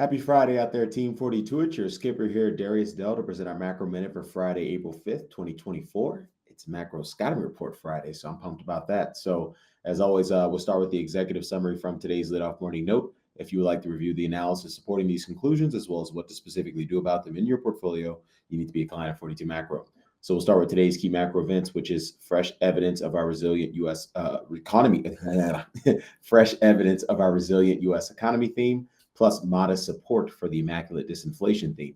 Happy Friday out there, Team 42. It's your skipper here, Darius Dale, to present our macro minute for Friday, April 5th, 2024. It's Macro Scouting Report Friday, so I'm pumped about that. So, as always, we'll start with the executive summary from today's lit off morning note. If you would like to review the analysis supporting these conclusions, as well as what to specifically do about them in your portfolio, you need to be a client of 42 Macro. So we'll start with today's key macro events, which is fresh evidence of our resilient U.S. Economy, fresh evidence of our resilient U.S. economy theme, plus modest support for the immaculate disinflation theme.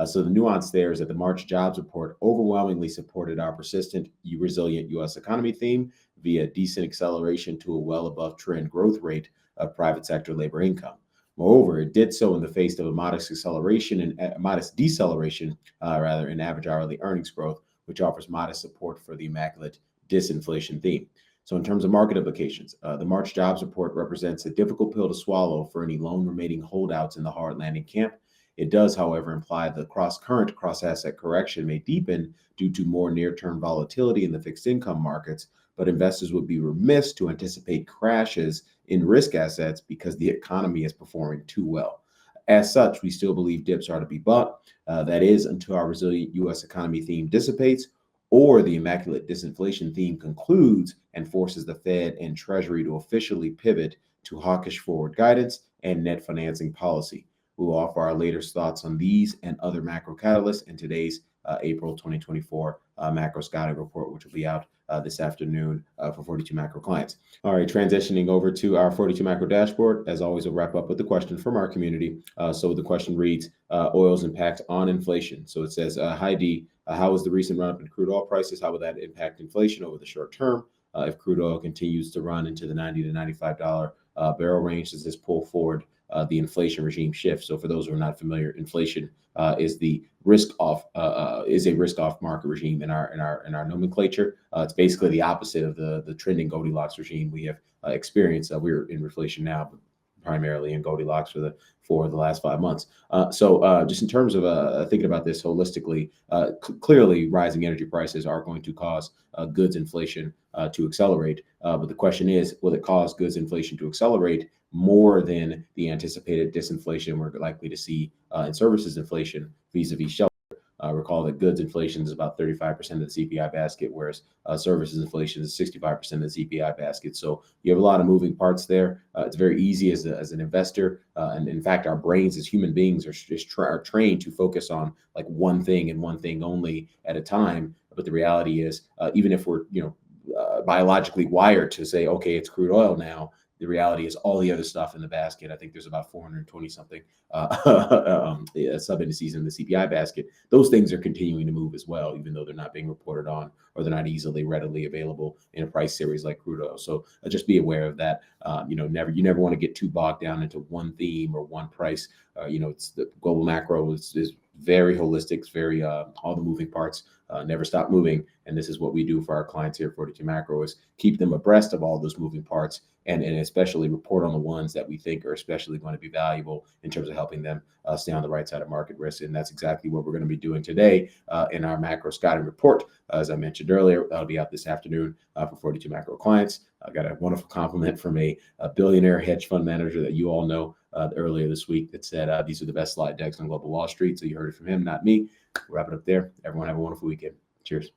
So the nuance there is that the March jobs report overwhelmingly supported our persistent resilient U.S. economy theme via decent acceleration to a well above trend growth rate of private sector labor income. Moreover, it did so in the face of a modest acceleration and modest deceleration, in average hourly earnings growth, which offers modest support for the immaculate disinflation theme. So in terms of market implications, the March jobs report represents a difficult pill to swallow for any lone remaining holdouts in the hard landing camp. It does, however, imply the cross-current cross-asset correction may deepen due to more near-term volatility in the fixed income markets, but investors would be remiss to anticipate crashes in risk assets because the economy is performing too well. As such, we still believe dips are to be bought. That is, until our resilient U.S. economy theme dissipates, or the immaculate disinflation theme concludes and forces the Fed and Treasury to officially pivot to hawkish forward guidance and net financing policy. We will offer our latest thoughts on these and other macro catalysts in today's April 2024 macro scouting report, which will be out this afternoon for 42 macro clients. All right, transitioning over to our 42 macro dashboard. As always, we'll wrap up with the question from our community. So the question reads, oil's impact on inflation. So it says, hi D, how is the recent run up in crude oil prices? How will that impact inflation over the short term? If crude oil continues to run into the $90 to $95 barrel range, does this pull forward the inflation regime shift? So for those who are not familiar, inflation is a risk off market regime in our nomenclature. It's basically the opposite of the trending Goldilocks regime we have experienced. We're in reflation now, but primarily in Goldilocks for the last 5 months. So just in terms of thinking about this holistically, clearly rising energy prices are going to cause goods inflation to accelerate. But the question is, will it cause goods inflation to accelerate more than the anticipated disinflation we're likely to see in services inflation vis-a-vis shelter? Recall that goods inflation is about 35% of the CPI basket, whereas services inflation is 65% of the CPI basket. So you have a lot of moving parts there. It's very easy as an investor. And in fact, our brains as human beings are trained to focus on like one thing and one thing only at a time. But the reality is, even if we're biologically wired to say, okay, it's crude oil now, the reality is all the other stuff in the basket. I think there's about 420 something sub indices in the CPI basket. Those things are continuing to move as well, even though they're not being reported on or they're not readily available in a price series like crude oil. So just be aware of that. You never want to get too bogged down into one theme or one price. It's the global macro is very holistic. It's very all the moving parts never stop moving. And this is what we do for our clients here at 42 Macro, is keep them abreast of all those moving parts and especially report on the ones that we think are especially going to be valuable in terms of helping them stay on the right side of market risk. And that's exactly what we're going to be doing today in our macro scouting report. As I mentioned earlier, that'll be out this afternoon for 42 Macro clients. I got a wonderful compliment from a billionaire hedge fund manager that you all know earlier this week that said these are the best slide decks on global Wall Street. So you heard it from him, not me. We'll wrap it up there. Everyone have a wonderful weekend. Cheers.